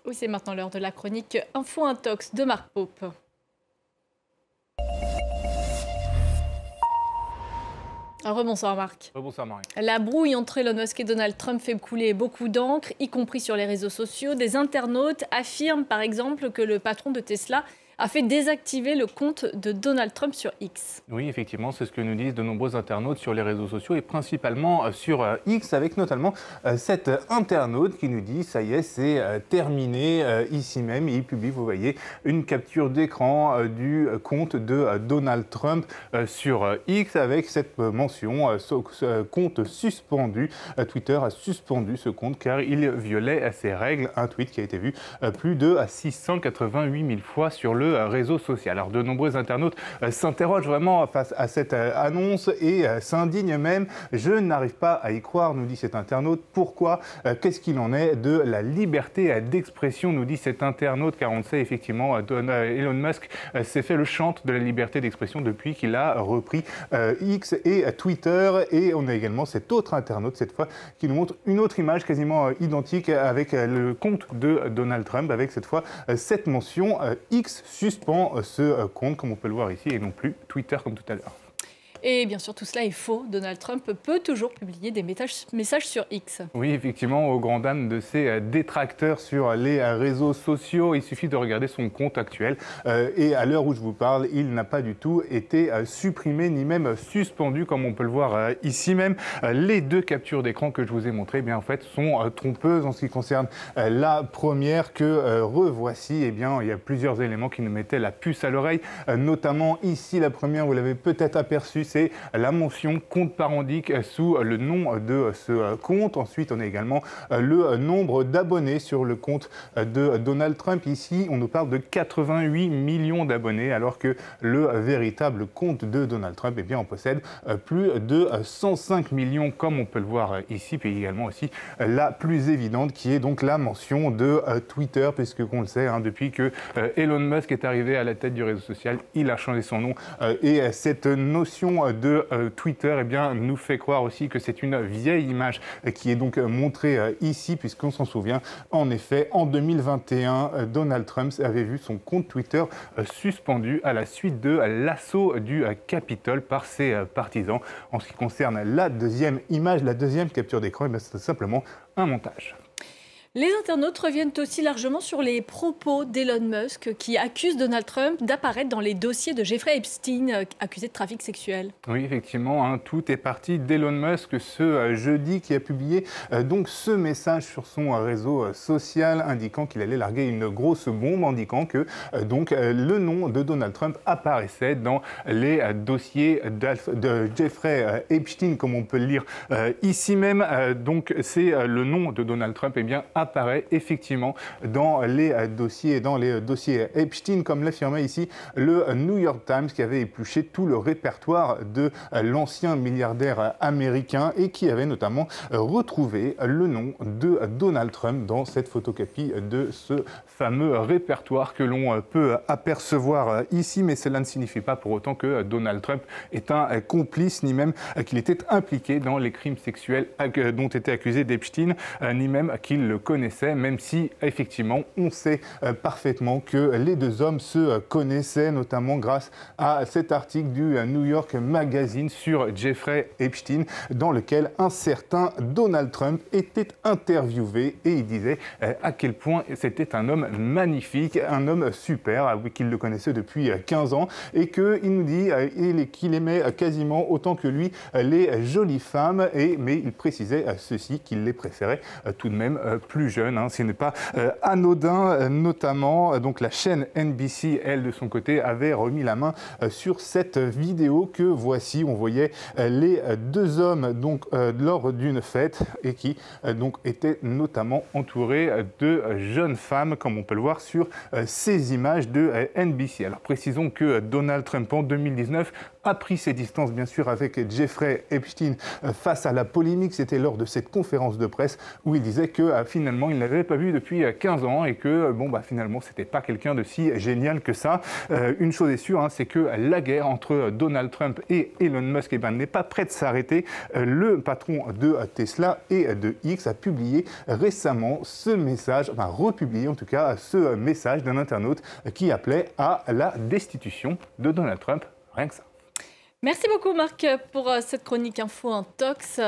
Oui, c'est maintenant l'heure de la chronique Info Intox de Marc Pope. Rebonsoir Marc. Bonsoir Marie. La brouille entre Elon Musk et Donald Trump fait couler beaucoup d'encre, y compris sur les réseaux sociaux. Des internautes affirment par exemple que le patron de Tesla a fait désactiver le compte de Donald Trump sur X. Oui, effectivement, c'est ce que nous disent de nombreux internautes sur les réseaux sociaux et principalement sur X, avec notamment cet internaute qui nous dit « ça y est, c'est terminé ici même ». Il publie, vous voyez, une capture d'écran du compte de Donald Trump sur X avec cette mention « compte suspendu ». Twitter a suspendu ce compte car il violait ses règles. Un tweet qui a été vu plus de 688 000 fois sur le réseau social. Alors de nombreux internautes s'interrogent vraiment face à cette annonce et s'indignent même. Je n'arrive pas à y croire, nous dit cet internaute. Pourquoi? Qu'est-ce qu'il en est de la liberté d'expression, nous dit cet internaute, car on le sait effectivement, Elon Musk s'est fait le chantre de la liberté d'expression depuis qu'il a repris X et Twitter. Et on a également cet autre internaute, cette fois, qui nous montre une autre image quasiment identique avec le compte de Donald Trump, avec cette fois cette mention X suspend ce compte, comme on peut le voir ici, et non plus Twitter comme tout à l'heure. Et bien sûr, tout cela est faux. Donald Trump peut toujours publier des messages sur X. Oui, effectivement, aux grandes dames de ses détracteurs sur les réseaux sociaux, il suffit de regarder son compte actuel. Et à l'heure où je vous parle, il n'a pas du tout été supprimé, ni même suspendu, comme on peut le voir ici même. Les deux captures d'écran que je vous ai montrées, eh bien, en fait, sont trompeuses en ce qui concerne la première que revoici. Eh bien, il y a plusieurs éléments qui nous mettaient la puce à l'oreille, notamment ici, la première, vous l'avez peut-être aperçue, c'est la mention compte parendique sous le nom de ce compte. Ensuite, on a également le nombre d'abonnés sur le compte de Donald Trump. Ici, on nous parle de 88 millions d'abonnés, alors que le véritable compte de Donald Trump, eh bien, on possède plus de 105 millions, comme on peut le voir ici. Puis également aussi la plus évidente, qui est donc la mention de Twitter, puisque, on le sait, hein, depuis que Elon Musk est arrivé à la tête du réseau social, il a changé son nom. Et cette notion de Twitter, eh bien, nous fait croire aussi que c'est une vieille image qui est donc montrée ici, puisqu'on s'en souvient, en effet, en 2021, Donald Trump avait vu son compte Twitter suspendu à la suite de l'assaut du Capitole par ses partisans. En ce qui concerne la deuxième image, la deuxième capture d'écran, eh c'est simplement un montage. Les internautes reviennent aussi largement sur les propos d'Elon Musk qui accuse Donald Trump d'apparaître dans les dossiers de Jeffrey Epstein, accusé de trafic sexuel. Oui, effectivement, hein, tout est parti d'Elon Musk ce jeudi, qui a publié donc ce message sur son réseau social indiquant qu'il allait larguer une grosse bombe, indiquant que le nom de Donald Trump apparaissait dans les dossiers de Jeffrey Epstein, comme on peut le lire ici même. Donc c'est le nom de Donald Trump, eh bien, apparaît effectivement dans les dossiers Epstein, comme l'affirmait ici le New York Times, qui avait épluché tout le répertoire de l'ancien milliardaire américain et qui avait notamment retrouvé le nom de Donald Trump dans cette photocopie de ce fameux répertoire que l'on peut apercevoir ici. Mais cela ne signifie pas pour autant que Donald Trump est un complice, ni même qu'il était impliqué dans les crimes sexuels dont était accusé d'Epstein, ni même qu'il le connaissait, même si effectivement on sait parfaitement que les deux hommes se connaissaient, notamment grâce à cet article du New York Magazine sur Jeffrey Epstein, dans lequel un certain Donald Trump était interviewé et il disait à quel point c'était un homme magnifique, un homme super, qu'il le connaissait depuis 15 ans et qu'il nous dit qu'il aimait quasiment autant que lui les jolies femmes, mais il précisait ceci, qu'il les préférait tout de même plus jeunes. Hein. Ce n'est pas anodin, notamment. Donc la chaîne NBC, elle, de son côté, avait remis la main sur cette vidéo que voici. On voyait les deux hommes donc, lors d'une fête et qui donc étaient notamment entourés de jeunes femmes, comme on peut le voir sur ces images de NBC. Alors précisons que Donald Trump, en 2019, a pris ses distances, bien sûr, avec Jeffrey Epstein face à la polémique. C'était lors de cette conférence de presse où il disait que finalement, finalement il n'avait pas vu depuis 15 ans et que bon, bah, finalement c'était pas quelqu'un de si génial que ça. Une chose est sûre, hein, c'est que la guerre entre Donald Trump et Elon Musk n'est pas prête de s'arrêter. Le patron de Tesla et de X a publié récemment ce message, enfin republié en tout cas ce message d'un internaute qui appelait à la destitution de Donald Trump. Rien que ça. Merci beaucoup Marc pour cette chronique Info Intox.